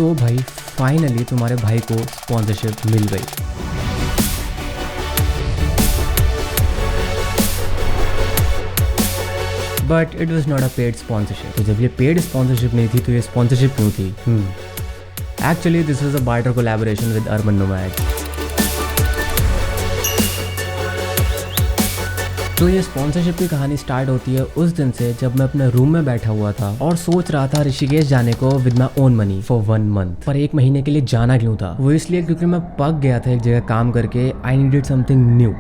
तो भाई फाइनली तुम्हारे भाई को स्पॉन्सरशिप मिल गई। But it was not a paid sponsorship. तो जब ये पेड स्पॉन्सरशिप नहीं थी तो ये स्पॉन्सरशिप क्यों थी? Actually this was a barter collaboration with urban nomad. तो ये स्पॉन्सरशिप की कहानी स्टार्ट होती है उस दिन से जब मैं अपने रूम में बैठा हुआ था और सोच रहा था ऋषिकेश जाने को with my own money for 1 month. पर 1 महीने के लिए जाना क्यों था? वो इसलिए क्योंकि मैं पक गया था एक जगह काम करके। I needed something new,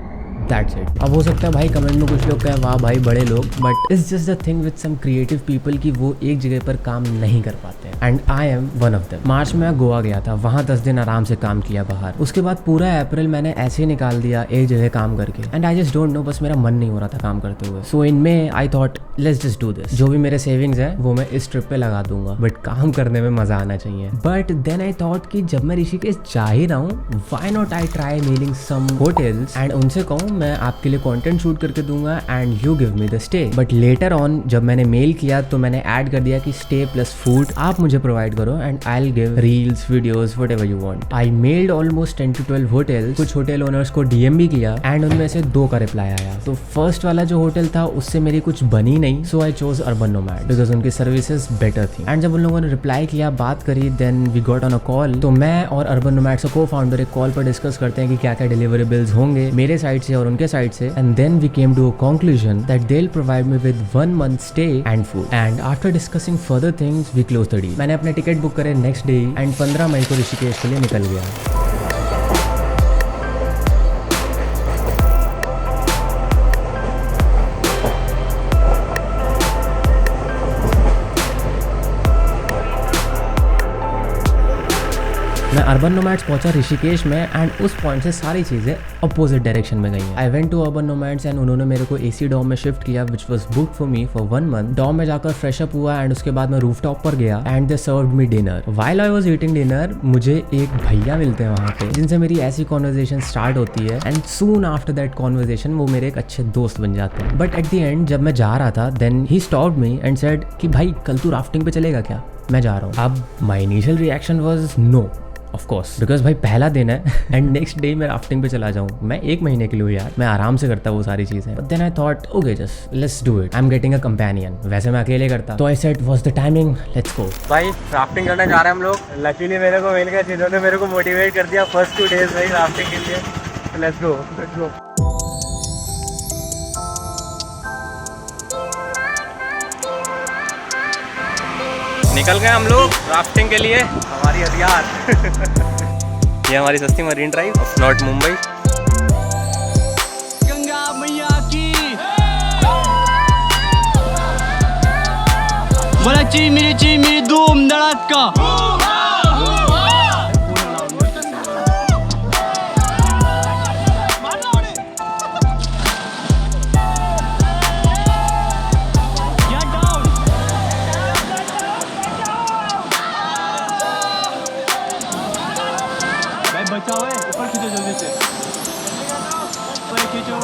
that's it. अब हो सकता है भाई कमेंट में कुछ लोग कहें वाह भाई बड़े लोग, but it's just the thing with some creative people कि वो एक जगह पर काम नहीं कर पाते हैं, and I am one of them. मार्च में मैं गोवा गया था, वहाँ 10 दिन आराम से काम किया बाहर। उसके बाद पूरा अप्रैल मैंने ऐसे ही निकाल दिया एक जगह काम करके, and I just don't know, बस मेरा मन नहीं हो रहा था काम करते हुए। So in May I thought let's just do this. जो भी मेरे सेविंग्स है वो मैं इस ट्रिप पे लगा दूंगा, बट काम करने में मजा आना चाहिए। बट देन आई थॉट कि जब मैं ऋषिकेश जा ही रहा हूँ, why not I try mailing some hotels and उनसे कहूँ मैं आपके लिए कंटेंट शूट करके दूंगा and you give me the stay. But later on जब मैंने मेल किया तो मैंने ऐड कर दिया कि स्टे प्लस फूड आप मुझे प्रोवाइड करो and I will give reels videos whatever you want. I meld almost 10 to 12 hotels. कुछ होटल ओनर्स को डीएम भी किया एंड उनमें से 2 का रिप्लाई आया। तो फर्स्ट वाला जो होटल था उससे मेरी कुछ बनी नहीं, so I chose Urban Nomad because उनकी सर्विसेज बेटर थी। एंड जब उन लोगों ने रिप्लाई किया, बात करी, then we got on a call. तो मैं और अर्बन नोमैड को फाउंडर एक कॉल पर डिस्कस करते हैं कि क्या क्या डिलीवरेबल्स होंगे मेरे साइड से और उनके साइड से, and then we came to a conclusion that they'll provide me with 1 month stay and food. And after discussing further things, we closed the deal. मैंने अपने टिकट बुक करे नेक्स्ट डे एंड 15 मई को ऋषिकेश के लिए निकल गया। मैं अर्बन नोमैड्स पहुंचा ऋषिकेश में एंड उस पॉइंट से सारी चीज़ें अपोजिट डायरेक्शन में गई हैं। I went to Urban Nomads and उन्होंने मेरे को एसी डॉम में शिफ्ट किया which was booked for me for 1 month. Dorm में जाकर फ्रेश अप हुआ एंड उसके बाद मैं रूफटॉप पर गया and they served me dinner. While I was eating dinner मुझे एक भैया मिलते हैं वहाँ पे जिनसे मेरी ऐसी कॉन्वर्जेशन स्टार्ट होती है and soon after that conversation वो मेरे एक अच्छे दोस्त बन जाते हैं। बट एट द एंड जब मैं जा रहा था then he stopped me and said कि भाई कल तू राफ्टिंग पे चलेगा क्या? मैं जा रहा हूँ। अब my initial reaction was no of course, because भाई पहला दिन है एंड नेक्स्ट डे मैं राफ्टिंग पे चला जाऊँ। मैं 1 महीने के लिए हूँ यार, मैं आराम से करता वो सारी चीजें। But then I thought okay just let's do it, I am getting a companion. वैसे मैं अकेले करता तो I said what's the timing, let's go. भाई राफ्टिंग करने जा रहे हैं हम लोग। लकीली मेरे को मिल गया जिन्होंने मेरे को मोटिवेट कर दिया फर्स्ट 2 डेज भाई राफ्टिंग के लिए। Let's go let's go. निकल गए हम लोग राफ्टिंग के लिए, हमारी हथियार ये हमारी सस्ती marine drive of north Mumbai. Ganga मैया की बोला चिमिरी धूम धड़का। बचाओ है, ऊपर खींचो जल्दी से, ऊपर खींचो।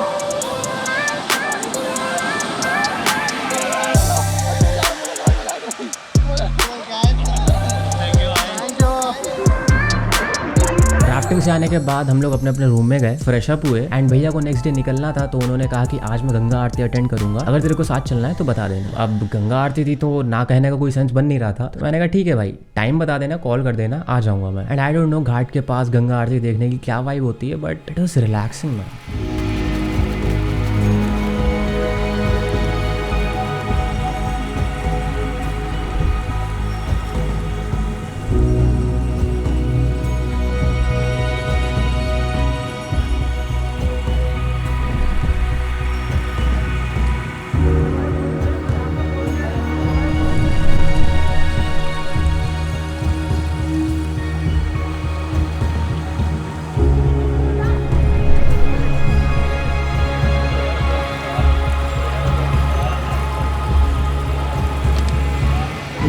राफ्टिंग से आने के बाद हम लोग अपने अपने रूम में गए, फ्रेश अप हुए एंड भैया को नेक्स्ट डे निकलना था तो उन्होंने कहा कि आज मैं गंगा आरती अटेंड करूंगा, अगर तेरे को साथ चलना है तो बता देना। अब गंगा आरती थी तो ना कहने का कोई सेंस बन नहीं रहा था, तो मैंने कहा ठीक है भाई टाइम बता देना, कॉल कर देना, आ जाऊंगा मैं। एंड आई डोंट नो घाट के पास गंगा आरती देखने की क्या वाइब होती है, but it was relaxing man.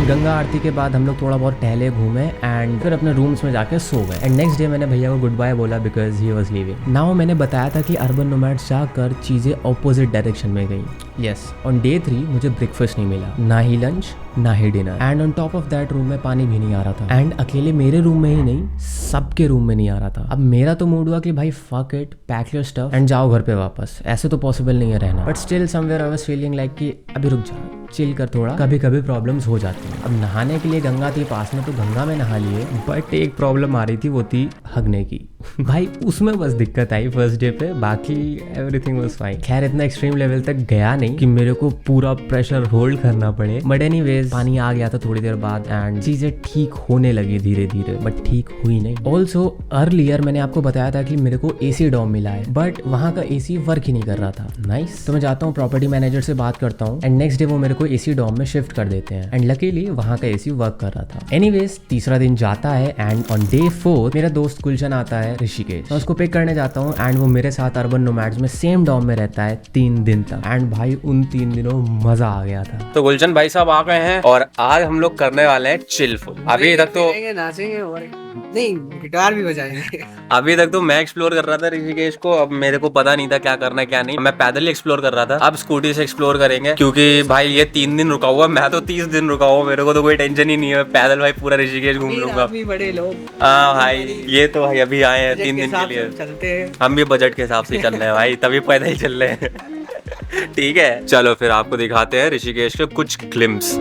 Ganga aarti के बाद हम लोग थोड़ा बहुत टहले घूमे एंड फिर अपने रूम्स में जाके सो गए। एंड नेक्स्ट डे मैंने भैया को गुड बाय बोला because he was leaving. Now मैंने बताया था कि अर्बन नोमैड्स जाकर चीज़ें ऑपोजिट डायरेक्शन में गई। यस, ऑन डे 3 मुझे ब्रेकफास्ट नहीं मिला, ना ही लंच ना ही dinner. And on top of that room में पानी भी नहीं आ रहा था। एंड अकेले मेरे रूम में ही नहीं, सबके रूम में नहीं आ रहा था। अब मेरा तो मूड हुआ कि भाई fuck it, pack your stuff and जाओ घर पे वापस। ऐसे तो पॉसिबल नहीं है रहना, but still somewhere I was feeling like कि अभी रुक जा, चिल कर थोड़ा, कभी कभी प्रॉब्लम्स हो जाती हैं। अब नहाने के लिए गंगा थी पास में तो गंगा में नहा लिए, बट एक प्रॉब्लम आ रही थी, वो थी हगने की। भाई उसमें बस दिक्कत आई फर्स्ट डे पे, बाकी एवरीथिंग वाज फाइन। खैर इतना एक्सट्रीम लेवल तक गया नहीं कि मेरे को पूरा प्रेशर होल्ड करना पड़े, बट एनीवेज पानी आ गया था थोड़ी देर बाद एंड चीजें ठीक होने लगी धीरे धीरे, बट ठीक हुई नहीं। ऑल्सो अर्लियर मैंने आपको बताया था कि मेरे को एसी डॉम मिला है, बट वहाँ का एसी वर्क ही नहीं कर रहा था। नाइस, तो मैं जाता हूँ प्रॉपर्टी मैनेजर से बात करता हूँ एंड नेक्स्ट डे वो मेरे को एसी डॉम में शिफ्ट कर देते हैं एंड लकीली वहाँ का एसी वर्क कर रहा था। एनीवेज तीसरा दिन जाता है एंड ऑन डे 4 मेरा दोस्त गुलशन आता है ऋषिकेश। मैं उसको पिक करने जाता हूँ एंड वो मेरे साथ अर्बन नोमैड्स में सेम डॉम में रहता है 3 दिन तक। एंड भाई उन 3 दिनों मजा आ गया था। तो गुलशन भाई साहब आ गए हैं और आज हम लोग करने वाले हैं चिल फुल। अभी तक तो नाचेंगे और नहीं गिटार भी बजाएंगे। अभी तक तो मैं एक्सप्लोर कर रहा था ऋषिकेश को, अब मेरे को पता नहीं था क्या करना है क्या नहीं। मैं पैदल ही एक्सप्लोर कर रहा था, अब स्कूटी से एक्सप्लोर करेंगे क्योंकि भाई ये 3 दिन रुका हुआ, मैं तो 30 दिन रुका हुआ, मेरे को तो कोई टेंशन ही नहीं है। पैदल भाई पूरा ऋषिकेश घूम लूंगा। बड़े लोग हाँ भाई ये तो भाई अभी आए हैं 3 दिन के लिए, चलते हैं। हम भी बजट के हिसाब से चल रहे हैं भाई, तभी पैदल ही चल रहे हैं। ठीक है चलो फिर आपको दिखाते हैं ऋषिकेश के कुछ ग्लिम्स।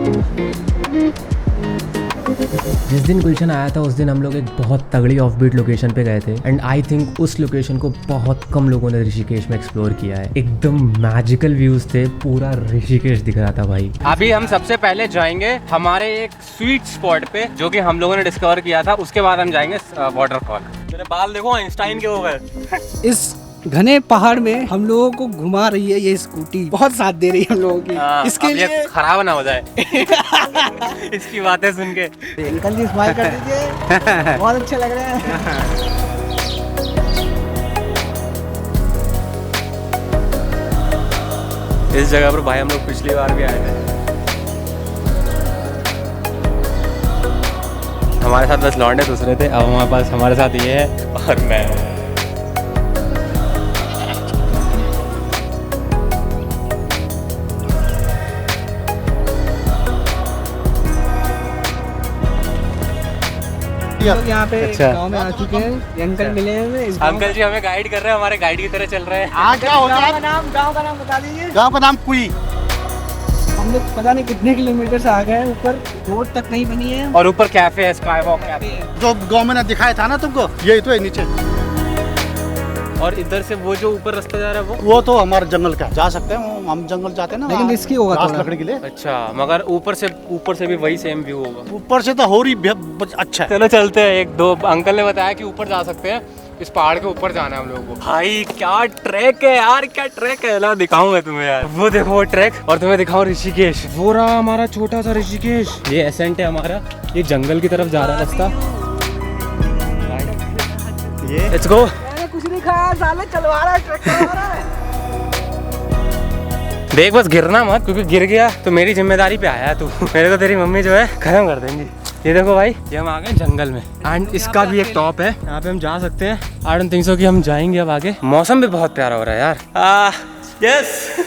जिस दिन गुलशन आया था उस दिन हम लोग एक बहुत तगड़ी ऑफबीट लोकेशन पे गए थे एंड आई थिंक उस लोकेशन को बहुत कम लोगों ने ऋषिकेश में एक्सप्लोर किया है। एकदम मैजिकल व्यूज थे, पूरा ऋषिकेश दिख रहा था भाई। अभी हम सबसे पहले जाएंगे हमारे एक स्वीट स्पॉट पे जो कि हम लोगों ने डिस्कवर किया था, उसके बाद हम जाएंगे वाटरफॉल। मेरे बाल देखो आइंस्टाइन के हो गए। इस घने पहाड़ में हम लोगों को घुमा रही है ये स्कूटी, बहुत साथ दे रही है हम लोगों की। इसके लिए खराब ना हो जाए इसकी बातें सुन के। अंकल जी स्माइल कर दीजिए, बहुत अच्छे लग रहे हैं। इस जगह पर भाई हम लोग पिछली बार भी आए थे। हमारे साथ बस लौंडे दूसरे थे, अब हमारे पास हमारे साथ ये है और मैं। लोग यहाँ पे अच्छा। गांव में आ चुके हैं, ये अंकल मिले हैं हमें। इस गांव अंकल जी हमें गाइड कर रहे हैं, हमारे गाइड की तरह चल रहे हैं। गांव का नाम बता दीजिए। गांव का नाम कुई। हम लोग पता नहीं कितने किलोमीटर से आ गए हैं, ऊपर रोड तक नहीं बनी है। और ऊपर कैफे है, स्काई वॉक कैफे। जो गांव में ना दिखाया था ना तुमको, यही तो है नीचे। और इधर से वो जो ऊपर रास्ता जा रहा है वो तो हमारे जंगल का, जा सकते हैं, हम जंगल जाते हैं ना, लेकिन रिस्की होगा घास थोड़ा। लकड़ी के लिए। अच्छा, मगर ऊपर से भी वही सेम व्यू होगा। ऊपर से तो हो रही अच्छा है। चलो चलते हैं। एक दो अंकल ने बताया कि ऊपर जा सकते हैं, इस पहाड़ के ऊपर जाना है हम लोगों को। भाई क्या ट्रैक है यार, क्या ट्रैक है, ला दिखाऊंगा तुम्हें यार। वो देखो वो ट्रैक, और तुम्हें दिखाऊं ऋषिकेश। वो रहा हमारा छोटा सा ऋषिकेश, ये एसेंट है हमारा, ये जंगल की तरफ जा रहा है रास्ता। ये लेट्स गो। मैंने कुछ नहीं खाया, साले चलवा रहा है, ट्रक चलवा रहा है। देख बस गिरना मत, क्योंकि गिर गया तो मेरी जिम्मेदारी पे आया तू। मेरे को तेरी मम्मी जो है खत्म कर देंगी। ये देखो भाई, ये हम आ गए जंगल में एंड इसका भी एक टॉप है, यहाँ पे हम जा सकते हैं। आई डोंट थिंक सो कि हम जाएंगे अब आगे। मौसम भी बहुत प्यारा हो रहा है यार। यस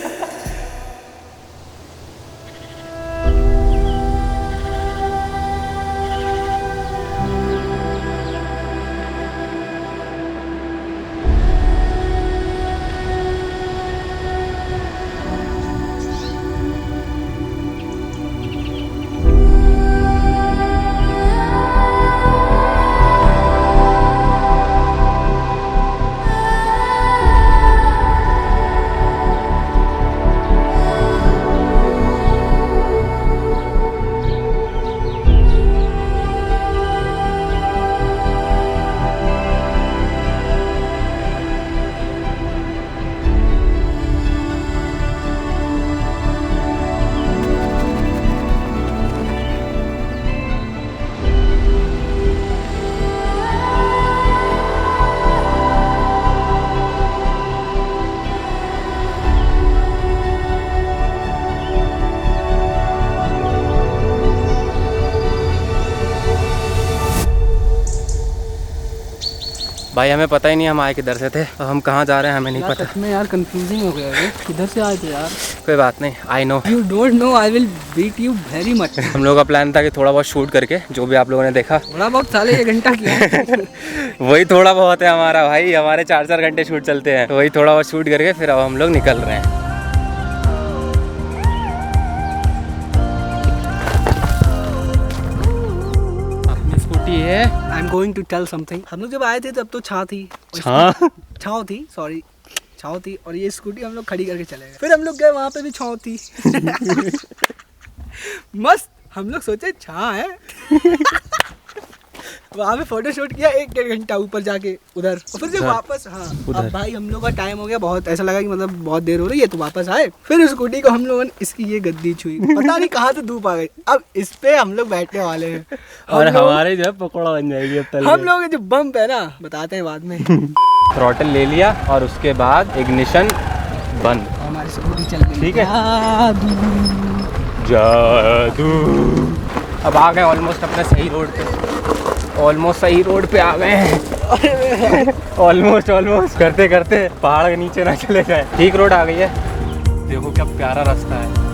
भाई हमें पता ही नहीं हम आए किधर से थे, हम कहाँ जा रहे हैं हमें नहीं यार पता। सच में यार कंफ्यूजिंग हो गया है, किधर से आए थे यार। कोई बात नहीं, I know. You don't know, I will beat you very much. हम लोगों का प्लान था कि थोड़ा बहुत शूट करके जो भी आप लोगों ने देखा थोड़ा बहुत साले 1 घंटा किया। वही थोड़ा बहुत है हमारा भाई, हमारे 4-4 घंटे शूट चलते हैं, तो वही थोड़ा बहुत शूट करके फिर अब हम लोग निकल रहे हैं। अपनी स्कूटी है। I am going to tell something. हम लोग जब आए थे तब तो छाँव थी, छाँव थी, सॉरी छाँव थी, और ये स्कूटी हम लोग खड़ी करके चले गए। फिर हम लोग गए वहाँ पे भी छाँव थी। मस्त, हम लोग सोचे छाँ है। वहाँ पे फोटो शूट किया 1-1.5 घंटा ऊपर जाके उधर, और फिर जब वापस, हाँ अब भाई हम लोग का टाइम हो गया बहुत, ऐसा लगा कि मतलब बहुत देर हो रही है, तो वापस आए। फिर स्कूटी को हम लोगों ने इसकी ये गद्दी छुई, पता नहीं कहाँ से धूप आ गई। अब इस पे हम लोग बैठने वाले हैं, और हमारे जो है पकौड़ा बन जाएगी अब तक। हम लोग जो बम्प है ना, बताते हैं बाद में। थ्रॉटल ले लिया और उसके बाद इग्निशन बंद। हमारी स्कूटी चल गई। ठीक है। जादू। अब आ गए ऑलमोस्ट अपने सही रोड पे, ऑलमोस्ट सही रोड पे आ गए हैं। ऑलमोस्ट करते करते पहाड़ के नीचे ना चले जाए। ठीक रोड आ गई है, देखो क्या प्यारा रास्ता है।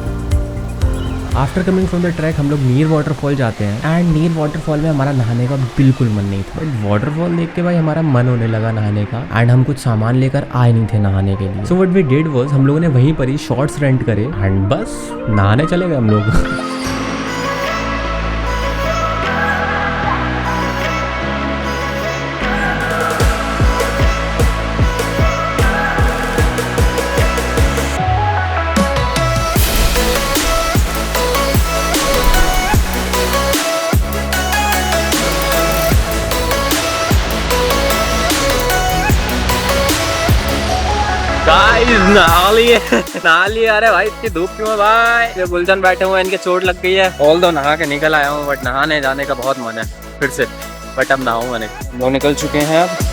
After coming from the track हम लोग नीर वाटरफॉल जाते हैं, एंड नीर वाटरफॉल में हमारा नहाने का बिल्कुल मन नहीं था। बट वाटरफॉल देख के भाई हमारा मन होने लगा नहाने का, एंड हम कुछ सामान लेकर आए नहीं थे नहाने के लिए। So what we did was हम लोगों ने वहीं पर ही शॉर्ट्स रेंट करे एंड बस नहाने चले गए हम लोग। गाइस नहा लिए। अरे भाई इतनी धूप क्यों है भाई? ये गुलशन बैठे हुए हैं, इनके चोट लग गई है। ऑल दो नहा के निकल आया हूँ, बट नहाने जाने का बहुत मन है फिर से, बट अब नहाऊंगा नहीं। हम लोग निकल चुके हैं अब।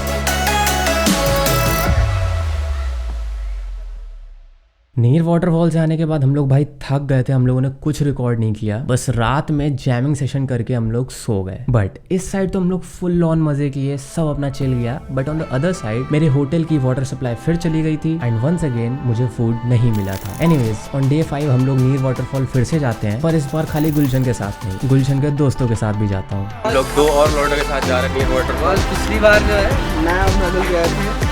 नीर वाटरफॉल से आने के बाद हम लोग भाई थक गए थे, हम लोगों ने कुछ रिकॉर्ड नहीं किया, बस रात में जैमिंग सेशन करके हम लोग सो गए। बट इस साइड तो हम लोग फुल ऑन मजे किए, सब अपना चिल गया। But on the other side मेरे होटल की वाटर सप्लाई फिर चली गई थी, एंड वंस अगेन मुझे फूड नहीं मिला था। एनीवेज ऑन डे 5 हम लोग नीर वाटरफॉल फिर से जाते हैं, पर इस बार खाली गुलशन के साथ नहीं, गुलशन के दोस्तों के साथ भी जाता हूँ। हम लोग 2 और लोगों के साथ जा रहे हैं वाटरफॉल। पिछली बार जो है मैं और नदल गए थे।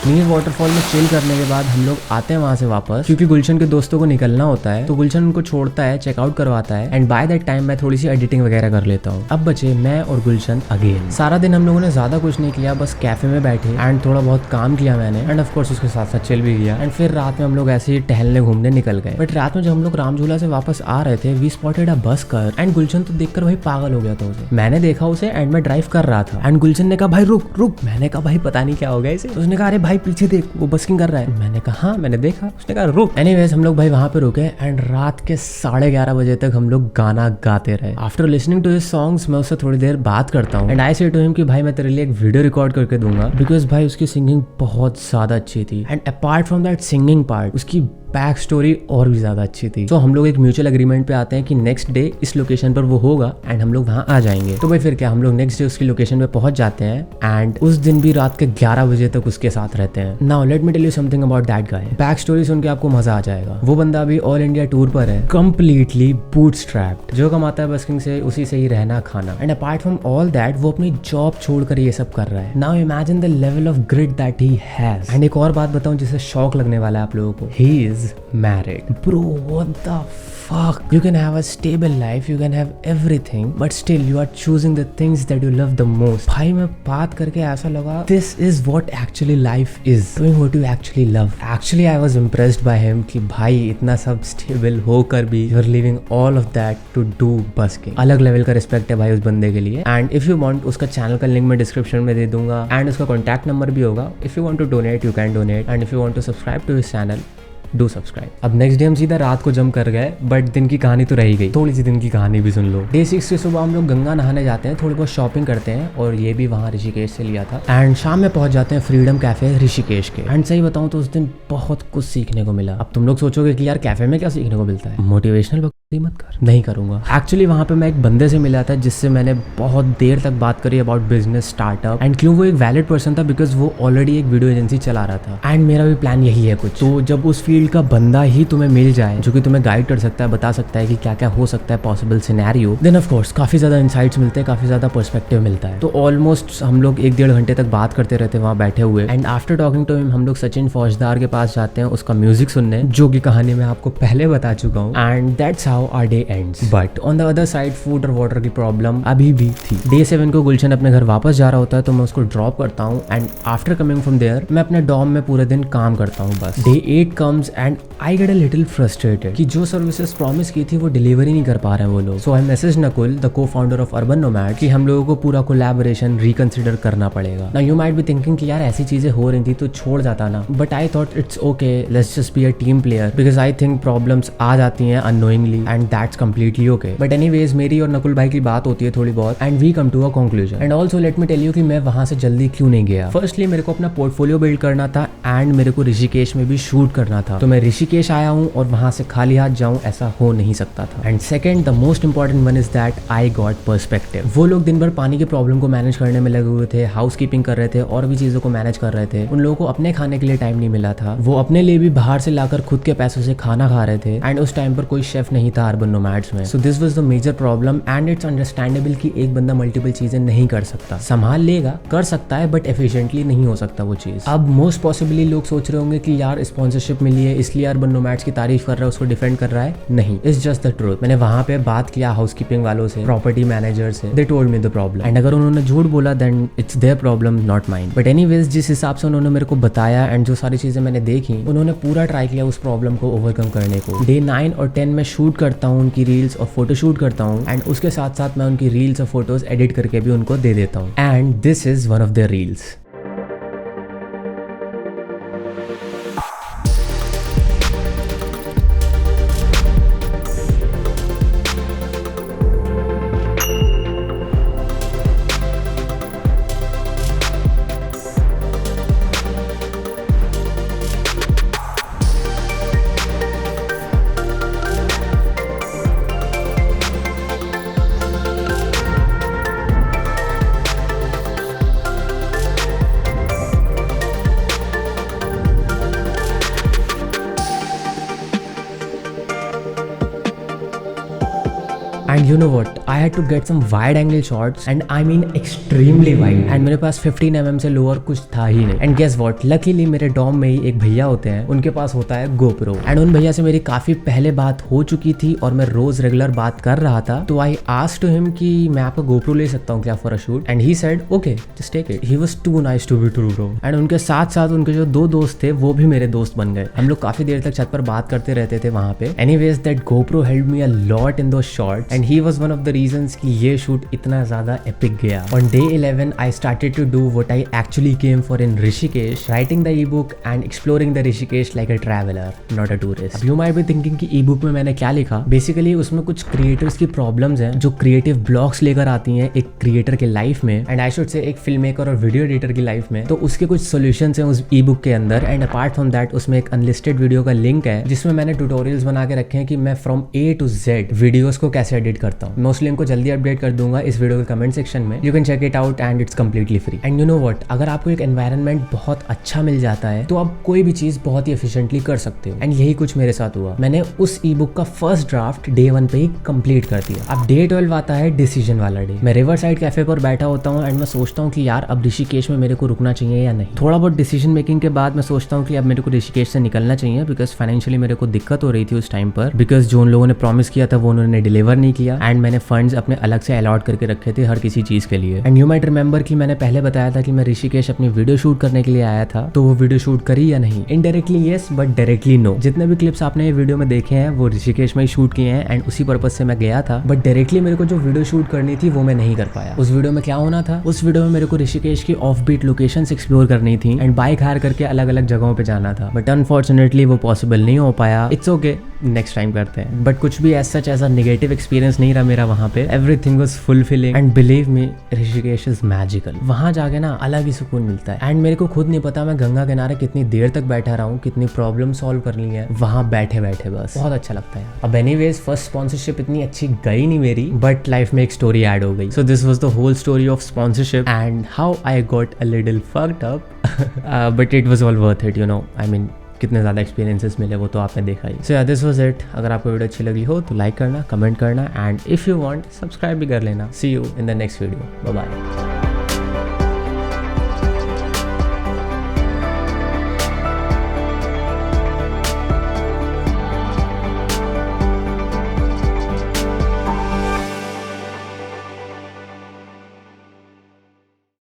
नीर वाटरफॉल में चिल करने के बाद हम लोग आते हैं वहां से वापस, क्योंकि गुलशन के दोस्तों को निकलना होता है, तो गुलशन उनको छोड़ता है, चेकआउट करवाता है, एंड बाय दैट टाइम मैं थोड़ी सी एडिटिंग वगैरह कर लेता हूँ। अब बचे मैं और गुलशन अगेन। सारा दिन हम लोगों ने ज्यादा कुछ नहीं किया, बस कैफे में बैठे एंड थोड़ा बहुत काम किया मैंने, एंड ऑफ कोर्स उसके साथ साथ चिल भी किया। एंड फिर रात में हम लोग ऐसे ही टहलने घूमने निकल गए। बट रात में जब हम लोग रामझूला से वापस आ रहे थे, वी स्पॉटेड अ बस कर, एंड गुलशन तो देखकर भाई पागल हो गया था उसे। मैंने देखा उसे एंड मैं ड्राइव कर रहा था, एंड गुलशन ने कहा भाई रुक रुक। मैंने कहा भाई पता नहीं क्या हो गया इसे। उसने कहा अरे भाई पीछे देख, वो बस्किंग कर रहा है। मैंने कहा हाँ मैंने देखा। उसने कहा रुक। एनीवेज हम लोग भाई वहां पे रुके, एंड रात के 11:30 बजे तक हम लोग गाना गाते रहे। After listening to his songs मैं उससे थोड़ी देर बात करता हूँ, एंड आई से टू हिम कि भाई मैं तेरे लिए एक वीडियो रिकॉर्ड करके दूंगा, बिकॉज भाई उसकी सिंगिंग बहुत ज्यादा अच्छी थी, and apart from that singing part उसकी बैक स्टोरी और भी ज्यादा अच्छी थी। तो हम लोग एक म्यूचुअल एग्रीमेंट पे आते हैं कि नेक्स्ट डे इस लोकेशन पर वो होगा एंड हम लोग वहां आ जाएंगे। तो भाई फिर क्या, हम लोग नेक्स्ट डे उसकी लोकेशन पे पहुंच जाते हैं, एंड उस दिन भी रात के 11 बजे तक उसके साथ रहते हैं। Now let me tell you something about that guy. Back story सुन के आपको मजा आ जाएगा। वो बंदा अभी ऑल इंडिया टूर पर है, कंप्लीटली बूटस्ट्रैप्ड, जो कमाता है बस्किंग से, उसी से ही रहना खाना, and apart from all that वो अपनी जॉब छोड़कर ये सब कर रहा है। Now imagine the level of grit that he has. And एक और बात बताऊं जिससे शॉक लगने वाला है आप लोगों को, he is married. Bro, what the fuck? You can have a stable life, you can have everything, but still you are choosing the things that you love the most. भाई मैं बात करके ऐसा लगा, this is what actually life is, doing what you actually love. Actually I was impressed by him कि भाई इतना सब stable होकर भी you are leaving all of that to do busking. अलग लेवल का रिस्पेक्ट है भाई उस बंदे के लिए। And if you want, उसका चैनल का लिंक मैं डिस्क्रिप्शन में दे दूंगा, and उसका कॉन्टैक्ट नंबर भी होगा। If you want to donate, you can donate, and if you want to subscribe to his channel, do subscribe. अब नेक्स्ट डे हम सीधा रात को जंप कर गए, बट दिन की कहानी तो रह ही गई, थोड़ी सी दिन की कहानी भी सुन लो। डे 6 की सुबह हम लोग गंगा नहाने जाते हैं, थोड़ी बहुत शॉपिंग करते हैं और ये भी वहाँ ऋषिकेश से लिया था। एंड शाम में पहुंच जाते हैं फ्रीडम कैफे ऋषिकेश के। एंड सही बताऊं तो उस दिन बहुत कुछ सीखने को मिला। अब तुम लोग सोचोगे कि यार कैफे में क्या सीखने को मिलता है, मोटिवेशनल बकवास मत कर, नहीं करूंगा। एक्चुअली वहाँ पे मैं एक बंदे से मिला था जिससे मैंने बहुत देर तक बात करी अबाउट बिजनेस स्टार्टअप। एंड क्यों वो एक वैलिड पर्सन था, बिकॉज वो ऑलरेडी एक वीडियो एजेंसी चला रहा था। एंड मेरा भी प्लान यही है कुछ। तो जब उस फील्ड का बंदा ही तुम्हें मिल जाए जो कि तुम्हें गाइड कर सकता है, बता सकता है कि क्या क्या हो सकता है possible scenario, then of course काफी ज्यादा इनसाइट्स मिलते हैं, काफी ज्यादा पर्सपेक्टिव मिलता है। तो ऑलमोस्ट हम लोग 1-1.5 घंटे तक बात करते रहते वहाँ बैठे हुए। And after talking to him हम लोग सचिन फौजदार के पास जाते हैं उसका म्यूजिक सुनने, जो की कहानी मैं आपको पहले बता चुका हूँ। And that's how our day ends. But on the other side food और वाटर की प्रॉब्लम अभी भी थी। डे 7 को गुलशन अपने घर वापस जा रहा होता है, तो मैं उसको ड्रॉप करता हूँ। And after coming from there मैं अपने डॉम में पूरे दिन काम करता हूँ बस। Day 8 comes and I get a little frustrated कि जो सर्विसेज प्रॉमिस की थी वो डिलीवरी नहीं कर पा रहे हैं वो लोग। सो आई मैसेज नकुल, द को फाउंडर ऑफ अर्बन नोमैड, कि हम लोगों को पूरा कोलैबोरेशन रिकंसिडर करना पड़ेगा। Now you might be thinking कि यार ऐसी चीजें हो रही थी तो छोड़ जाता ना, but I thought it's okay, let's just be a team player, because I think problems आ जाती हैं unknowingly and that's completely okay. But anyways मेरी और नकुल भाई की बात होती है थोड़ी बहुत and we come to a conclusion. And also let me tell you कि मैं वहां से जल्दी क्यों नहीं गया। फर्स्टली मेरे को अपना पोर्टफोलियो बिल्ड करना था एंड मेरे को ऋषिकेश में भी शूट करना था। तो मैं ऋषिकेश आया हूँ और वहां से खाली हाथ जाऊं, ऐसा हो नहीं सकता था। And second the most important one is that I got perspective. वो लोग दिन भर पानी की प्रॉब्लम को मैनेज करने में लगे हुए थे, हाउस कीपिंग कर रहे थे और भी चीजों को मैनेज कर रहे थे। उन लोगों को अपने खाने के लिए टाइम नहीं मिला था, वो अपने लिए भी बाहर से लाकर खुद के पैसों से खाना खा रहे थे। एंड उस टाइम पर कोई शेफ नहीं था अर्बन नोमैड्स में। So this was the major problem and it's understandable कि एक बंदा मल्टीपल चीजें नहीं कर सकता, संभाल लेगा, कर सकता है बट एफिशिएंटली नहीं हो सकता वो चीज। अब मोस्ट पॉसिबली लोग सोच रहे होंगे कि यार स्पॉन्सरशिप मिली है इसलिए अर्बन नोमैड्स की तारीफ कर रहा है, उसको डिफेंड कर रहा है। नहीं, इट्स जस्ट द ट्रूथ। मैंने वहां पे बात किया हाउसकीपिंग वालों से, प्रॉपर्टी मैनेजर से, they told me the problem. And अगर उन्होंने झूठ बोला then it's their problem, not mind. But anyways जिस हिसाब से उन्होंने मेरे को बताया एंड जो सारी चीजें मैंने देखी, उन्होंने पूरा ट्राई किया उस प्रॉब्लम को ओवरकम करने को। डे 9 और 10 में शूट करता हूँ उनकी रील्स और फोटो शूट करता हूँ एंड उसके साथ साथ मैं उनकी रील्स और फोटोज एडिट करके भी उनको दे देता हूँ। And this is one of their reels. And you know what? I had to get some wide angle shots and I mean extremely wide. And मेरे पास 15 mm से लोअर कुछ था ही नहीं. And guess what? Luckily मेरे Dom में ही एक भैया होते हैं, उनके पास होता है GoPro. And उन भैया से मेरी काफी पहले बात हो चुकी थी और मैं रोज रेगुलर बात कर रहा था. तो I asked him कि मैं आपका GoPro ले सकता हूँ क्या for a shoot? And he said okay, just take it. He was too nice to be true, bro. And उनके साथ साथ उनके जो दो दोस्त थे वो भी मेरे दोस्त बन गए. हम लोग काफी देर तक छत पर बात करते रहते थे वहाँ पे. Anyways, that GoPro helped me a lot in those shots. And he was one of the reasons कि ये शूट इतना ज्यादा epic गया. On day 11, I started to do what I actually came for in Rishikesh, writing the ebook and exploring the Rishikesh like a traveler, not a tourist. अब you might be thinking कि ebook में मैंने क्या लिखा. Basically उसमें कुछ creators की problems हैं जो creative blocks लेकर आती हैं एक creator के life में, and I should say एक filmmaker और video editor की life में. तो उसके कुछ solutions हैं उस ebook के अंदर, and apart from that उसमें एक unlisted video का link है जिसमें मैंने tutorials बना के रखे हैं कि मैं from A to Z videos को कैसे edit करता हूँ. मैं उस लिंक को जल्दी अपडेट कर दूंगा इस वीडियो के कमेंट सेक्शन में. You can check it out and it's completely free. And you know what, अगर आपको एक एनवायरनमेंट बहुत अच्छा मिल जाता है तो आप कोई भी चीज बहुत ही एफिशिएंटली कर सकते हो. एंड यही कुछ मेरे साथ हुआ. मैंने उस ई बुक का फर्स्ट ड्राफ्ट डे 1 पे ही कंप्लीट कर दिया. अब डे 12 आता है डिसीजन वाला डे. मैं रिवर साइड कैफे पर बैठा होता हूँ एंड मैं सोचता हूँ कि यार अब ऋषिकेश में मेरे को रुकना चाहिए या नहीं. थोड़ा बहुत डिसीजन मेकिंग के बाद मैं सोचता हूँ कि अब मेरे को ऋषिकेश से निकलना चाहिए बिकॉज फाइनेंशियली मेरे को दिक्कत हो रही थी उस टाइम पर. बिकॉज जो उन लोगों ने प्रॉमिस किया था वो उन्होंने डिलीवर नहीं किया एंड मैंने फंड्स अपने अलग से अलॉट करके रखे थे हर किसी चीज के लिए। एंड यू माइट रिमेंबर कि मैंने पहले बताया था कि मैं ऋषिकेश अपनी वीडियो शूट करने के लिए आया था, तो वो वीडियो शूट करी या नहीं? Indirectly yes but directly no. जितने भी क्लिप्स आपने ये वीडियो में देखे हैं वो ऋषिकेश में ही शूट किए हैं एंड उसी पर्पज से मैं गया था, बट डायरेक्टली मेरे को जो वीडियो शूट करनी थी वो मैं नहीं कर पाया। उस वीडियो में क्या होना था, उस वीडियो में मेरे को ऋषिकेश की ऑफ बीट लोकेशंस एक्सप्लोर करनी थी एंड बाइक हायर करके अलग अलग जगहों पे जाना था, बट अनफॉर्चुनेटली वो पॉसिबल नहीं हो पाया। इट्स ओके, नेक्स्ट टाइम करते हैं। बट कुछ भी ऐसा ऐसा नेगेटिव एक्सपीरियंस नहीं रहा मेरा वहाँ पे। Everything was fulfilling and believe me Rishikesh is magical. वहाँ जाके ना अलग ही सुकून मिलता है एंड मेरे को खुद नहीं पता मैं गंगा किनारे कितनी देर तक बैठा रहा हूँ, कितनी प्रॉब्लम सॉल्व कर ली है वहाँ बैठे बैठे, बस बहुत अच्छा लगता है। अब एनीवेज फर्स्ट स्पॉन्सरशिप इतनी अच्छी गई नहीं मेरी, बट लाइफ में एक स्टोरी ऐड हो गई। So this was the whole story of sponsorship and how I got a little fucked up but it was all worth it, you know. I mean कितने ज़्यादा एक्सपीरियंसेस मिले वो तो आपने देखा ही। So this was it. अगर आपको वीडियो अच्छी लगी हो तो लाइक करना, कमेंट करना and if you want subscribe भी कर लेना। See you in the next video. Bye bye.